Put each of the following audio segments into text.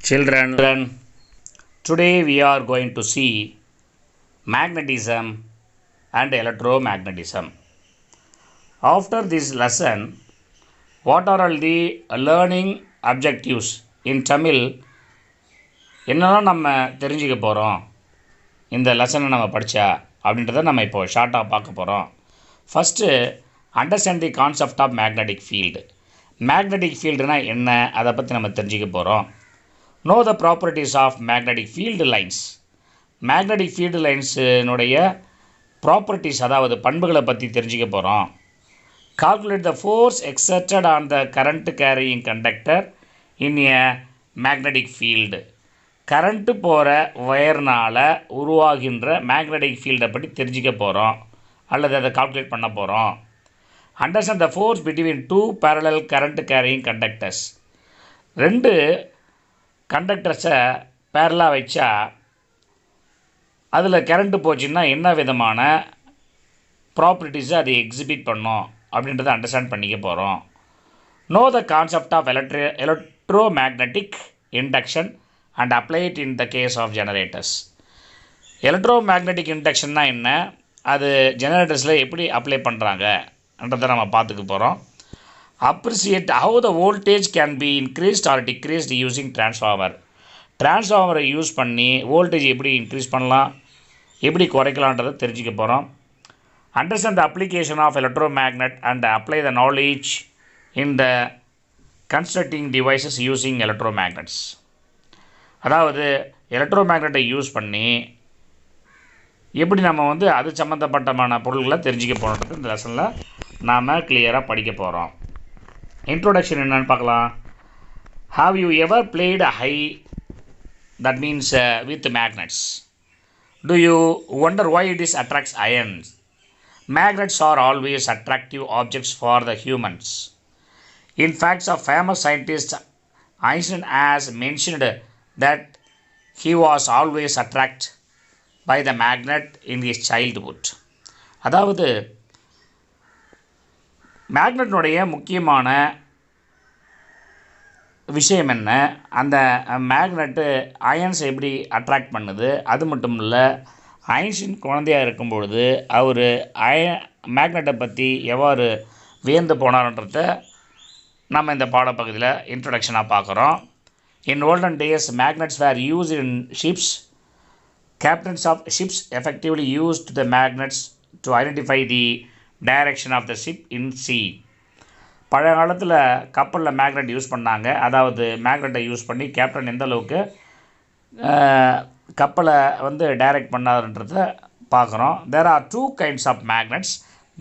Children, today we are going to see magnetism and electromagnetism. After this lesson, what are all the learning objectives in Tamil? என்னெல்லாம் நம்ம தெரிஞ்சுக்க போகிறோம் இந்த லெசனை நம்ம படித்தா அப்படின்றத நம்ம இப்போ ஷார்ட்டாக பார்க்க போகிறோம். First understand the concept of magnetic field. Magnetic ஃபீல்டுனா என்ன, அதை பற்றி நம்ம தெரிஞ்சுக்க போகிறோம். Know the properties of magnetic field lines. Magnetic field லைன்ஸினுடைய ப்ராப்பர்ட்டிஸ், அதாவது பண்புகளை பற்றி தெரிஞ்சுக்க போகிறோம். Calculate the force exerted on the current carrying conductor in a magnetic field. Current போகிற ஒயர்னால் உருவாகின்ற மேக்னெட்டிக் ஃபீல்டை பற்றி தெரிஞ்சிக்க போகிறோம் அல்லது அதை கால்குலேட் பண்ண போகிறோம். Understand the force between two parallel current carrying conductors. ரெண்டு கண்டக்டர்ஸை பேரலாக வச்சா அதில் கரண்ட்டு போச்சுன்னா என்ன விதமான ப்ராப்பர்ட்டிஸை அது எக்ஸிபிட் பண்ணோம் அப்படின்றத அண்டர்ஸ்டாண்ட் பண்ணிக்க போகிறோம். Know the concept of electromagnetic induction and apply it in the case of generators. Electromagnetic இண்டக்ஷன்னா என்ன, அது ஜெனரேட்டர்ஸில் எப்படி அப்ளை பண்ணுறாங்கன்றதை நம்ம பார்த்துக்க போகிறோம். Appreciate how the voltage can be increased or decreased using transformer. டிரான்ஸ்ஃபார்மரை யூஸ் பண்ணி வோல்டேஜ் எப்படி இன்க்ரீஸ் பண்ணலாம், எப்படி குறைக்கலான்றதை தெரிஞ்சுக்க போகிறோம். Understand the application of electromagnet and apply the knowledge in the constructing devices using electromagnets. அதாவது எலக்ட்ரோமேக்னெட்டை யூஸ் பண்ணி எப்படி நம்ம அது சம்மந்தப்பட்டமான பொருள்களை தெரிஞ்சிக்க போகிறது இந்த லெசனில் நாம் கிளியராக படிக்க போகிறோம். இன்ட்ரோடக்ஷன் என்னென்னு பார்க்கலாம். Have you ever played a high, that means with magnets. To you wonder why it is attracts ions. Magnets are always attractive objects for the humans. In fact, a famous scientist Einstein has mentioned that he was always attracted by the magnet in his childhood. அதாவது மேக்னெட்னுடைய முக்கியமான விஷயம் என்ன, அந்த magnet ions எப்படி attract பண்ணுது, அது மட்டும் இல்லை ஐன்ஸ்டீன் குழந்தையாக இருக்கும்பொழுது அவர் மேக்னெட்டை பற்றி எவ்வாறு வியந்து போனார்ன்றத நம்ம இந்த பாடப்பகுதியில் இன்ட்ரொடக்ஷனாக பார்க்குறோம். In olden days magnets were used in ships. Captains of ships effectively used the magnets to identify the direction of the ship in sea. பழைய காலத்தில் கப்பலில் மேக்னெட் யூஸ் பண்ணாங்க. அதாவது மேக்னெட்டை யூஸ் பண்ணி கேப்டன் எந்த அளவுக்கு கப்பலை டைரக்ட் பண்ணாருன்றதை பார்க்குறோம். There are two kinds of magnets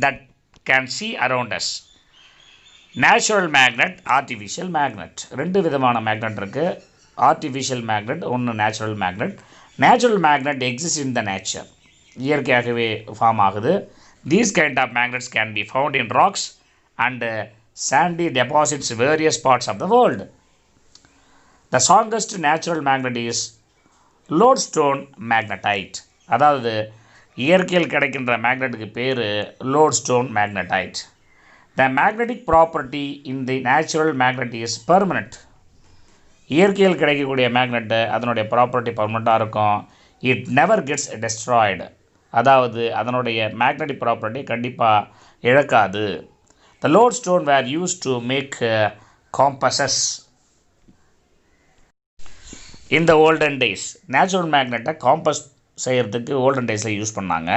that can see around us. Natural magnet, artificial magnet. ரெண்டு விதமான மேக்னெட் இருக்குது. ஆர்டிஃபிஷியல் மேக்னெட், ஒன்று natural magnet. Natural magnet exist in the nature, இயற்கையாகவே ஃபார்ம் ஆகுது. These kind of magnets can be found in rocks and sandy deposits various parts of the world. The strongest natural magnet is lodestone magnetite. அதாவது இயற்கையில் கிடைக்கின்ற மேக்னெட்டுக்கு பேர் lodestone magnetite. The magnetic property in the natural magnet is permanent. இயற்கையில் கிடைக்கக்கூடிய magnet அதனுடைய property பர்மனெண்ட்டாக இருக்கும். It never gets destroyed. அதாவது அதனுடைய மேக்னெட்டிக் ப்ராப்பர்ட்டி கண்டிப்பாக இழக்காது. The lodestone were use to make compasses in the olden days. நேச்சுரல் மேக்னெட்டை காம்பஸ் செய்கிறதுக்கு ஓல்டன் டேஸில் யூஸ் பண்ணாங்க.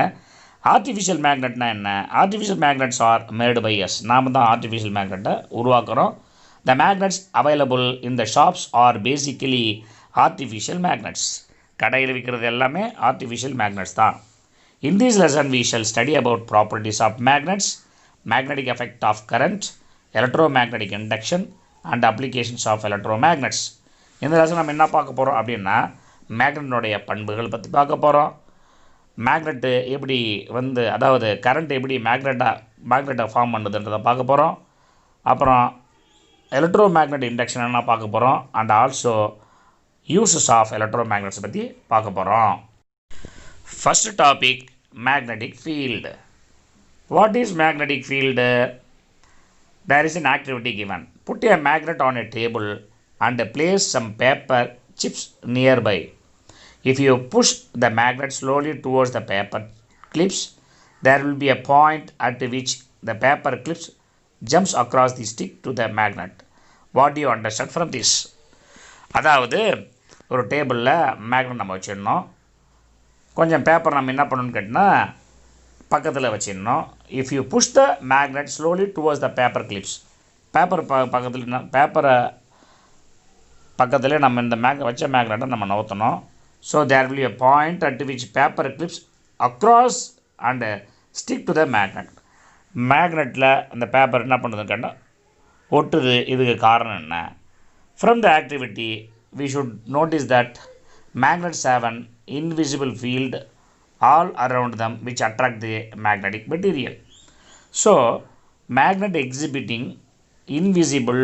ஆர்டிஃபிஷியல் மேக்னெட்னா என்ன? Artificial magnets are made by us. நாம் தான் ஆர்டிஃபிஷியல் மேக்னெட்டை உருவாக்குறோம். The magnets available in the shops are basically artificial magnets. கடையில் விற்கிறது எல்லாமே ஆர்டிஃபிஷியல் மேக்னெட்ஸ் தான். In this lesson we shall study about properties of magnets, magnetic effect of current, electromagnetic induction and applications of electromagnets. இந்த lesson நம்ம என்ன பார்க்க போகிறோம் அப்படின்னா, மேக்னெட்டினுடைய பண்புகள் பற்றி பார்க்க போகிறோம். மேக்னெட்டு எப்படி அதாவது கரண்ட் எப்படி மேக்னெட்டை ஃபார்ம் பண்ணுதுன்றதை பார்க்க போகிறோம். அப்புறம் எலக்ட்ரோ மேக்னெட் இண்டக்ஷன் என்ன பார்க்க போகிறோம். And also uses of electromagnets பற்றி பார்க்க போகிறோம். First topic, magnetic field. What is magnetic field? There is an activity given. Put a magnet on a table and place some paper chips nearby. If you push the magnet slowly towards the paper clips, there will be a point at which the paper clips jumps across the stick to the magnet. What do you understand from this? அதாவது ஒரு டேபிளில் magnet நம்ம வச்சிடணும். கொஞ்சம் paper நம்ம என்ன பண்ணணும்னு கேட்டால் பக்கத்தில் வச்சிடணும். If you push the magnet slowly towards the paper clips, paper பக்கத்தில் பேப்பரை பக்கத்தில் நம்ம இந்த வச்ச மேக்னெட்டை நம்ம நவுத்தணும். So there will be a point at which paper clips across and stick to the magnet. மேக்னெட்டில் அந்த பேப்பர் என்ன பண்ணுறதுன்னு கேட்டால் ஒட்டுது. இதுக்கு காரணம் என்ன? From the activity we should notice that magnets have an invisible field all around them which attract the magnetic material. So magnet exhibiting invisible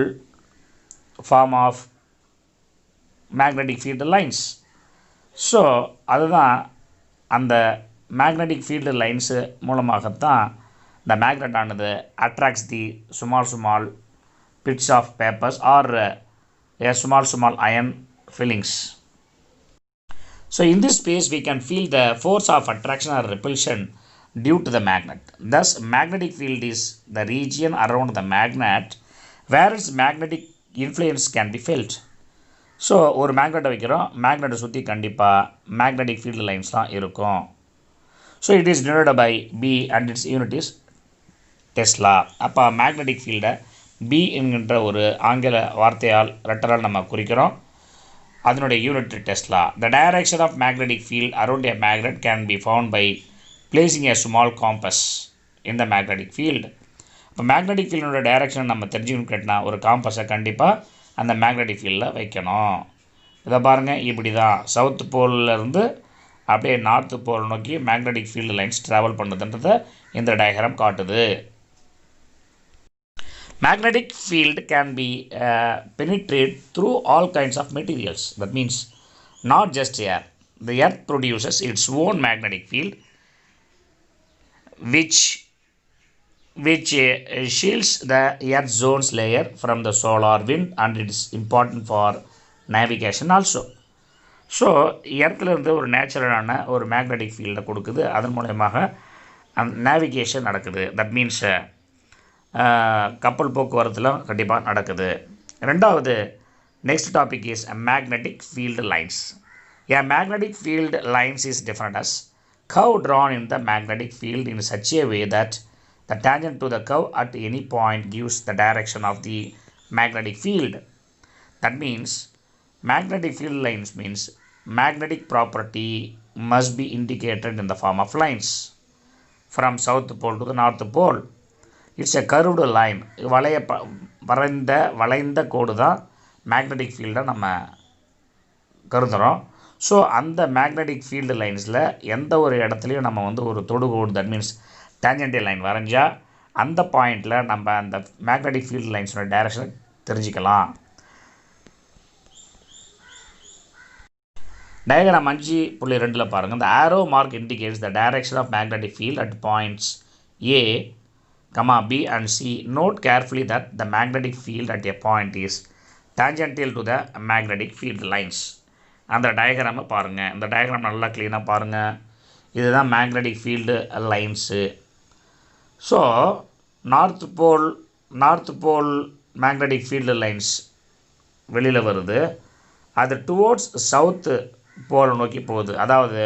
form of magnetic field lines. So அதுதான் அந்த magnetic field lines மூலமாகத்தான் இந்த magnet ஆனது attracts the small bits of papers or a small iron fillings. So in this space we can feel the force of attraction or repulsion due to the magnet. Thus magnetic field is the region around the magnet where its magnetic influence can be felt. So ஒரு மேக்னெட்டை வைக்கிறோம், மேக்னெட்டை சுற்றி கண்டிப்பாக magnetic field lines தான் இருக்கும். So it is denoted by B and its unit is tesla. அப்போ magnetic ஃபீல்டை B என்கின்ற ஒரு ஆங்கில வார்த்தையால் லெட்டரால் நம்ம குறிக்கிறோம். அதனுடைய unit tesla. The direction of magnetic field around a magnet can be found by placing a small compass in the magnetic field. இப்போ மேக்னெட்டிக் ஃபீல்டோட டைரக்ஷன் நம்ம தெரிஞ்சுக்கணும் கேட்டால் ஒரு காம்பஸை கண்டிப்பாக அந்த மேக்னெட்டிக் ஃபீல்டில் வைக்கணும். இதை பாருங்கள், இப்படி தான் சவுத் போலிருந்து அப்படியே நார்த்து போல் நோக்கி மேக்னெட்டிக் ஃபீல்டு லைன்ஸ் ட்ராவல் பண்ணுதுன்றதை இந்த டயக்ராம் காட்டுது. Magnetic field can be penetrated through all kinds of materials. That means not just air. The earth produces its own magnetic field which shields the earth zone's layer from the solar wind, and it is important for navigation also. So எர்த்துலேருந்து ஒரு நேச்சுரலான ஒரு magnetic ஃபீல்டை கொடுக்குது. அதன் மூலயமாக அந்த navigation நடக்குது. தட் மீன்ஸ் கப்பல் போக்குவரத்துலாம் கண்டிப்பாக நடக்குது. ரெண்டாவது next topic is magnetic field lines. A magnetic field lines is defined as curve drawn in the magnetic field in such a way that the tangent to the curve at any point gives the direction of the magnetic field. That means magnetic field lines means magnetic property must be indicated in the form of lines from south pole to the north pole. It's a curved line. வளைந்த கோடு தான் magnetic ஃபீல்டை நம்ம கருதுகிறோம். So அந்த magnetic field லைன்ஸில் எந்த ஒரு இடத்துலையும் நம்ம வந்து ஒரு தொடுகோடு, தட் மீன்ஸ் டேஞ்சென்டியல் லைன் வரைஞ்சால் அந்த பாயிண்டில் நம்ம அந்த மேக்னெட்டிக் ஃபீல்டு லைன்ஸோட டைரக்ஷனை தெரிஞ்சுக்கலாம். டயக்ராம் 5.2 பாருங்கள். The arrow mark indicates the direction of magnetic field at points A, B and C. Note carefully that the magnetic field at a point is tangential to the magnetic field lines. அந்த டயக்ராமை பாருங்கள். இந்த diagram நல்லா க்ளீனாக பாருங்கள். இதுதான் magnetic field lines. So north pole magnetic field lines வெளியில் வருது. அது டுவோர்ட்ஸ் சவுத்து போல் நோக்கி போகுது. அதாவது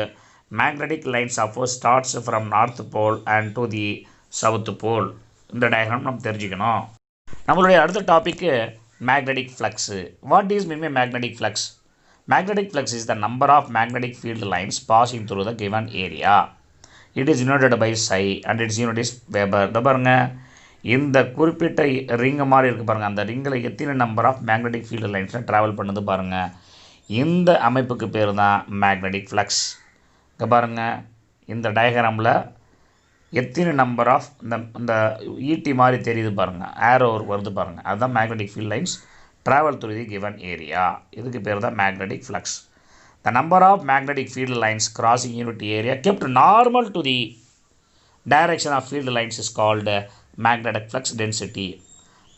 magnetic lines always starts from north pole and to the south pole. இந்த டயக்ராம் நம்ம தெரிஞ்சுக்கணும். நம்மளுடைய அடுத்த topic magnetic flux. What is mean by magnetic flux? Magnetic flux is the number of magnetic field lines passing through the given area. It is denoted by psi and its unit is Weber. இதை பாருங்கள், இந்த குறிப்பிட்ட ring மாதிரி இருக்குது பாருங்கள். அந்த ரிங்கில் எத்தனை நம்பர் ஆஃப் மேக்னெட்டிக் ஃபீல்டு லைன்ஸில் ட்ராவல் பண்ணுது பாருங்கள். இந்த அமைப்புக்கு பேர் தான் மேக்னெட்டிக் ஃப்ளக்ஸ். இங்கே பாருங்கள், இந்த டயக்ராமில் எத்தனை நம்பர் ஆஃப் இந்த ஈட்டி மாதிரி தெரியுது பாருங்கள், ஏரோ வருது பாருங்கள். அதுதான் magnetic field lines travel through the given area. இதுக்கு பேர் தான் magnetic flux. The number of magnetic field lines crossing unit area kept normal to the direction of field lines is called magnetic flux density.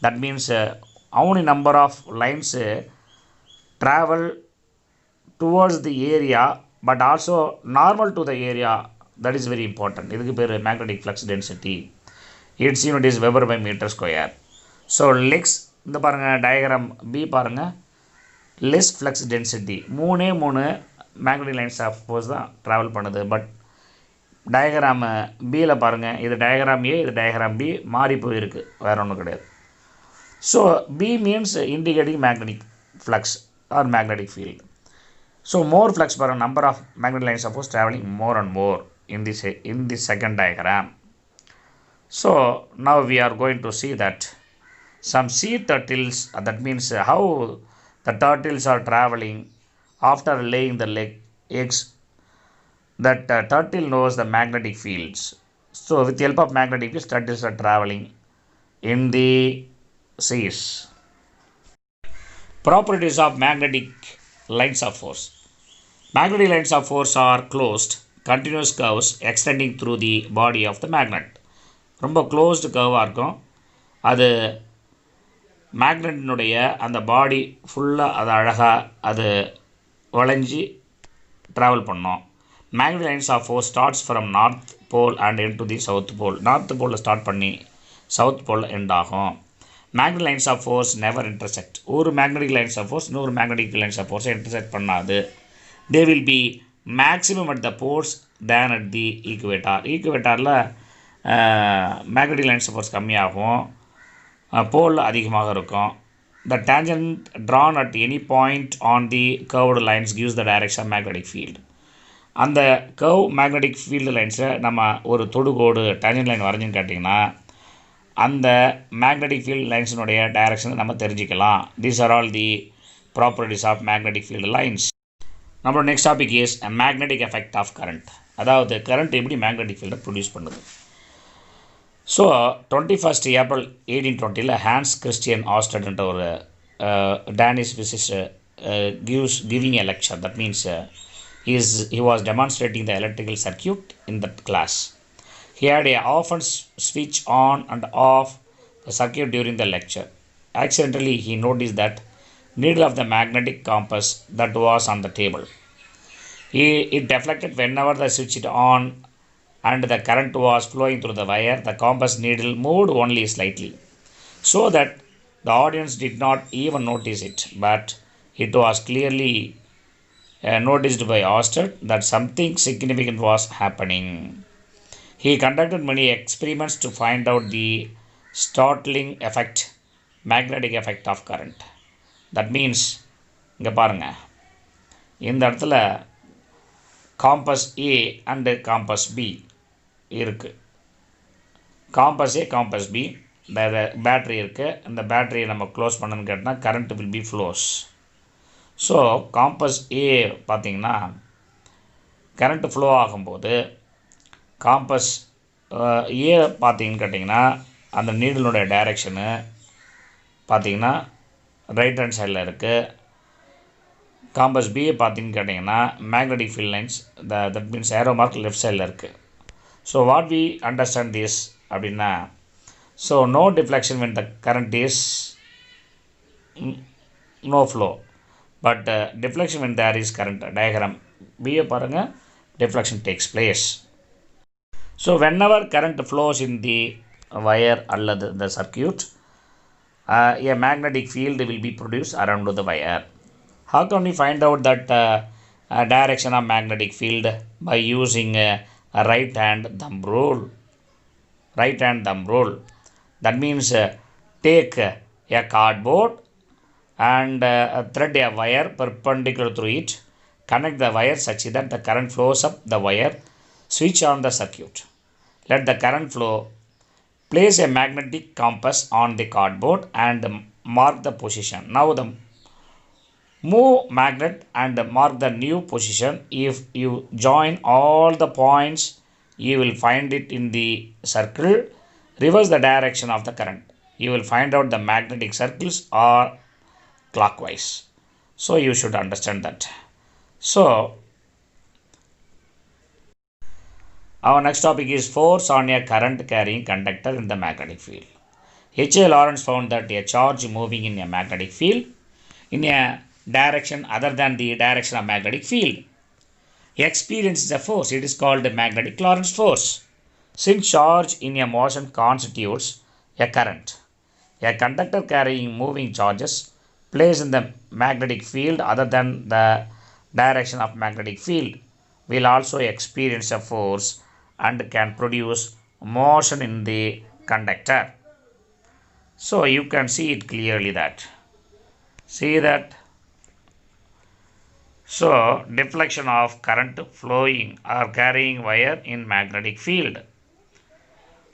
That means how many number of lines travel towards the area but also normal to the area. That is very important. இதுக்கு பேர் magnetic flux density. Its unit is Weber by meter square. So lex இந்த பாருங்க diagram B பாருங்க, less flux density. மூணு magnetic lines of force தான் travel பண்ணுது. But diagram பியில் பாருங்கள், இது டயக்ராம் ஏ, இது டயக்ராம் பி, மாறி போயிருக்கு, வேறு ஒன்றும் கிடையாது. So B means indicating magnetic flux or magnetic field. So more flux பாருங்கள், number of magnetic lines of force travelling more and more in the second diagram. So now we are going to see that some sea turtles, that means how the turtles are traveling after laying the eggs. That turtle knows the magnetic fields. So with the help of magnetic fields, turtles are traveling in the seas. Properties of magnetic lines of force. Magnetic lines of force are closed continuous curves extending through the body of the magnet. ரொம்ப closed கர்வாக இருக்கும். அது மேக்னெட்டினுடைய அந்த பாடி ஃபுல்லாக அது அழகாக அது வளைஞ்சி travel பண்ணோம். Magnetic lines of force starts from north pole and end to the south pole. North போலில் ஸ்டார்ட் பண்ணி சவுத் போலில் எண்ட் ஆகும். Magnetic lines of force never intersect. ஒரு மேக்னெட்டிக் லைன்ஸ் ஆஃப் ஃபோர்ஸ் இன்னொரு மேக்னெட்டிக் லைன்ஸ் ஆஃப் ஃபோர்ஸை intersect பண்ணாது. They will be maximum at the poles than at the equator. ஈக்குவேட்டாரில் magnetic lines of force கம்மியாகும், pole அதிகமாக இருக்கும். The tangent drawn at any point on the curved lines gives the direction of magnetic field. அந்த curve magnetic field லைன்ஸில் நம்ம ஒரு தொடுகோடு tangent line வரைஞ்சுன்னு கேட்டிங்கன்னா அந்த மேக்னெட்டிக் ஃபீல்டு லைன்ஸினுடைய டைரக்ஷனை நம்ம தெரிஞ்சுக்கலாம். These are all the properties of magnetic field lines. நம்மளோட next topic is magnetic effect of current. அதாவது கரண்ட் எப்படி மேக்னெட்டிக் ஃபீல்டை ப்ரொடியூஸ் பண்ணுது. So 21st April 1820 Hans Christian ஆஸ்டர்ன்ற ஒரு Danish physicist giving a lecture. That means he was demonstrating the electrical circuit in that class. He had a often switch on and off the circuit during the lecture. Accidentally he noticed that needle of the magnetic compass that was on the table. It deflected whenever the switch it on and the current was flowing through the wire. The compass needle moved only slightly, so that the audience did not even notice it, but it was clearly noticed by Oersted that something significant was happening. He conducted many experiments to find out the startling effect, magnetic effect of current. That means இங்கே பாருங்கள், இந்த இடத்துல compass A and compass B இருக்குது. Compass A compass B battery இருக்குது. இந்த பேட்டரியை நம்ம close பண்ணணுன்னு கேட்டால் current will be flows. So compass A பார்த்திங்கன்னா கரண்ட்டு ஃப்ளோ ஆகும்போது காம்பஸ் ஏ பார்த்திங்கன்னு கேட்டிங்கன்னா அந்த நீடலுடைய டைரெக்ஷனு பார்த்திங்கன்னா ரைட் ஹேண்ட் சைடில் இருக்குது. காம்பஸ் பிஏ பார்த்திங்கன்னு கேட்டிங்கன்னா magnetic field lines that means arrow mark left சைடில் இருக்குது. So what we understand this அப்படின்னா, so no deflection when the current is no flow, but deflection when there is current. Diagram B பாருங்கள், deflection takes place. So whenever current flows in the wire அல்லது the circuit, a magnetic field will be produced around the wire. How can we find out that direction of magnetic field? By using a right hand thumb rule. Right hand thumb rule. That means take a cardboard and thread a wire perpendicular through it. Connect the wire such that the current flows up the wire. Switch on the circuit. Let the current flow. Place a magnetic compass on the cardboard and mark the position. Now the move magnet and mark the new position. If you join all the points, you will find it in the circle. Reverse the direction of the current. You will find out the magnetic circles are clockwise. So you should understand that. So our next topic is force on a current carrying conductor in the magnetic field. H.A. Lawrence found that a charge moving in a magnetic field in a direction other than the direction of magnetic field. Experiences a force. It is called the magnetic Lorentz force. Since charge in a motion constitutes a current, a conductor carrying moving charges placed in the magnetic field other than the direction of magnetic field will also experience a force and can produce motion in the conductor. So you can see it clearly that. See that. So deflection of current flowing or carrying wire in magnetic field.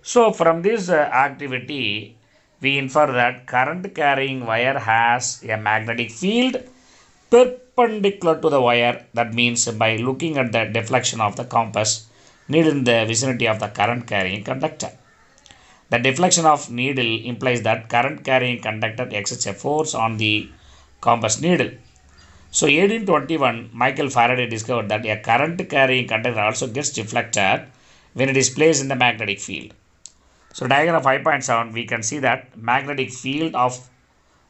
So from this activity, we infer that current carrying wire has a magnetic field perpendicular to the wire. That means by looking at the deflection of the compass needle in the vicinity of the current carrying conductor. The deflection of needle implies that current carrying conductor exerts a force on the compass needle. So 1821, Michael Faraday discovered that a current carrying conductor also gets deflected when it is placed in the magnetic field. So diagram 5.7, we can see that magnetic field of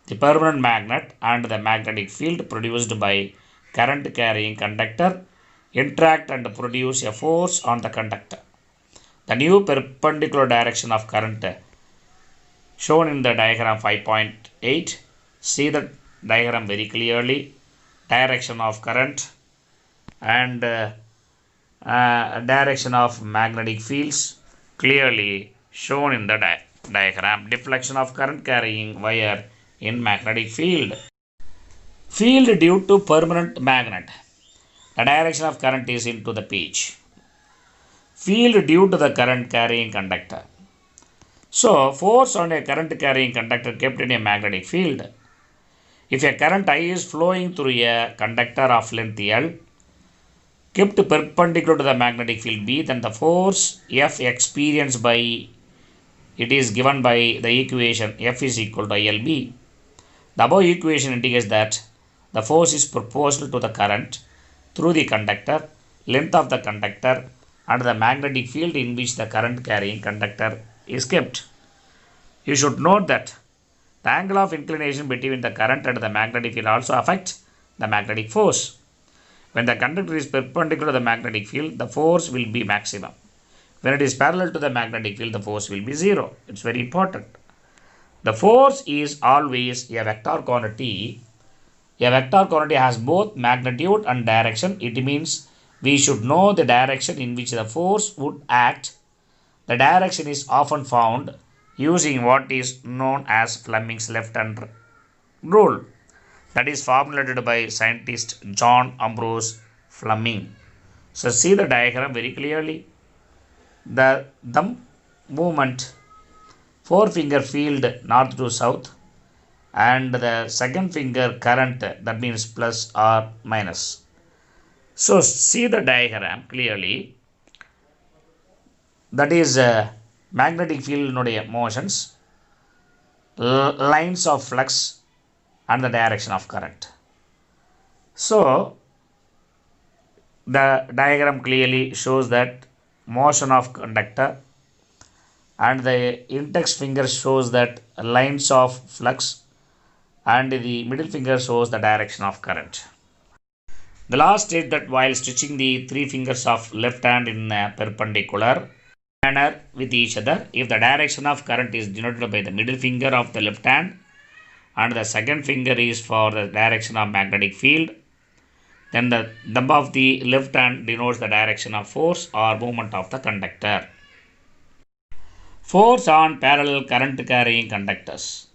the permanent magnet and the magnetic field produced by current carrying conductor interact and produce a force on the conductor. The new perpendicular direction of current shown in the diagram 5.8. See the diagram very clearly. Direction of current and direction of magnetic fields clearly shown in the diagram. Deflection of current carrying wire in magnetic field. Field due to permanent magnet. The direction of current is into the page. Field due to the current carrying conductor. So force on a current carrying conductor kept in a magnetic field. If a current I is flowing through a conductor of length L kept perpendicular to the magnetic field B, then the force F experienced by it is given by the equation F is equal to ILB. The above equation indicates that the force is proportional to the current through the conductor, length of the conductor, and the magnetic field in which the current carrying conductor is kept. You should note that the angle of inclination between the current and the magnetic field also affects the magnetic force. When the conductor is perpendicular to the magnetic field, the force will be maximum. When it is parallel to the magnetic field, the force will be zero. It's very important. The force is always a vector quantity. A vector quantity has both magnitude and direction. It means we should know the direction in which the force would act. The direction is often found using what is known as Fleming's left-hand rule, that is formulated by scientist John Ambrose Fleming. So see the diagram very clearly. The thumb movement, forefinger field north to south, and the second finger current, that means plus or minus. So see the diagram clearly. That is magnetic field motions, lines of flux, and the direction of current. So the diagram clearly shows that motion of conductor, and the index finger shows that lines of flux, and the middle finger shows the direction of current. The last state that while stitching the three fingers of left hand in a perpendicular manner with each other, if the direction of current is denoted by the middle finger of the left hand and the second finger is for the direction of magnetic field, then the thumb of the left hand denotes the direction of force or movement of the conductor. Force on parallel current carrying conductors.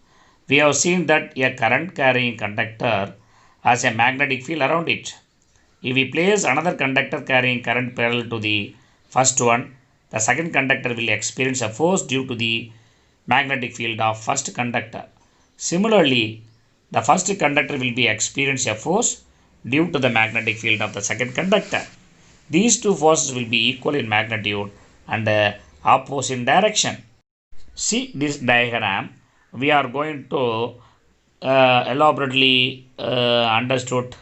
We have seen that a current carrying conductor has a magnetic field around it. If we place another conductor carrying current parallel to the first one, the second conductor will experience a force due to the magnetic field of first conductor. Similarly, the first conductor will be experience a force due to the magnetic field of the second conductor. These two forces will be equal in magnitude and opposite direction. See this diagram. We are going to elaborately understand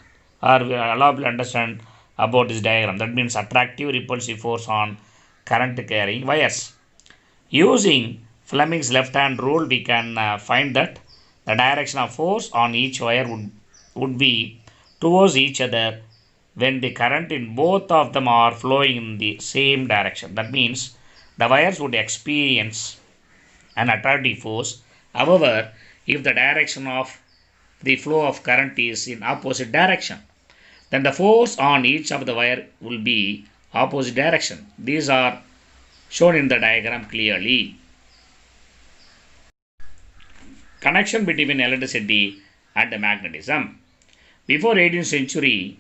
about this diagram. That means attractive repulsive force on current carrying wires. Using Fleming's left hand rule, we can find that the direction of force on each wire would be towards each other when the current in both of them are flowing in the same direction. That means the wires would experience an attractive force. However, if the direction of the flow of current is in opposite direction, then the force on each of the wire will be opposite direction. These are shown in the diagram clearly. Connection between electricity and magnetism. Before 18th century,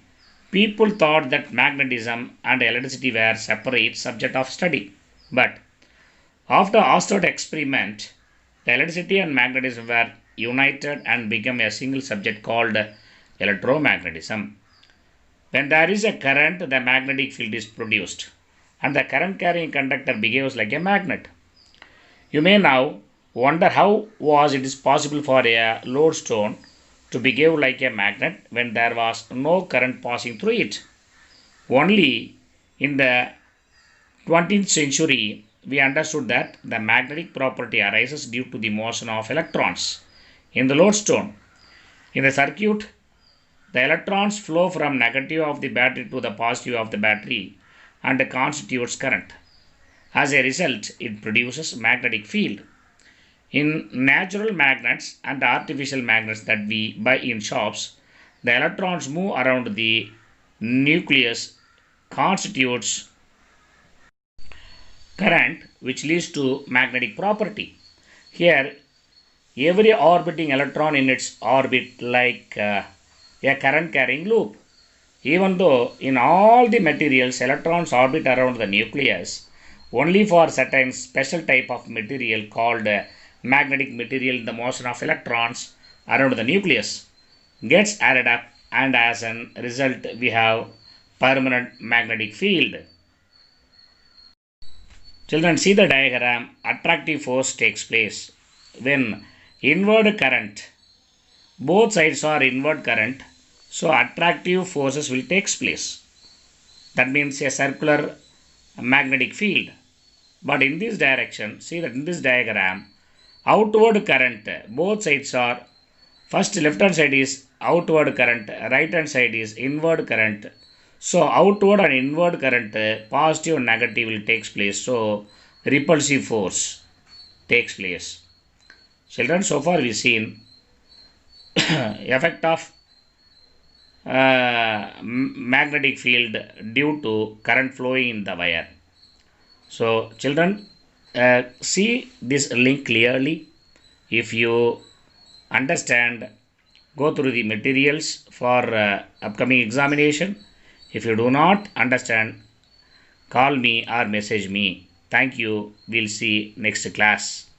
people thought that magnetism and electricity were separate subject of study. But after Oersted experiment, the electricity and magnetism were united and became a single subject called electromagnetism. When there is a current, the magnetic field is produced, and the current carrying conductor behaves like a magnet. You may now wonder how was it is possible for a lodestone to behave like a magnet when there was no current passing through it. Only in the 20th century we understood that the magnetic property arises due to the motion of electrons in the lodestone. In the circuit, the electrons flow from negative of the battery to the positive of the battery and constitutes current. As a result, it produces magnetic field. In natural magnets and artificial magnets that we buy in shops, the electrons move around the nucleus, constitutes current, which leads to magnetic property. Here, every orbiting electron in its orbit like a current carrying loop. Even though in all the materials electrons orbit around the nucleus, only for certain special type of material called magnetic material, the motion of electrons around the nucleus gets added up, and as a result we have permanent magnetic field. Children, see the diagram. Attractive force takes place when inward current, both sides are inward current, so attractive forces will take place. That means a circular magnetic field. But in this direction, see that in this diagram, outward current, both sides are, first left hand side is outward current, right hand side is inward current. So outward and inward current, positive and negative will takes place. So repulsive force takes place. Children, so far we seen effect of magnetic field due to current flowing in the wire. So children, see this link clearly. If you understand, go through the materials for upcoming examination. If you do not understand, call me or message me. Thank you. We'll see next class.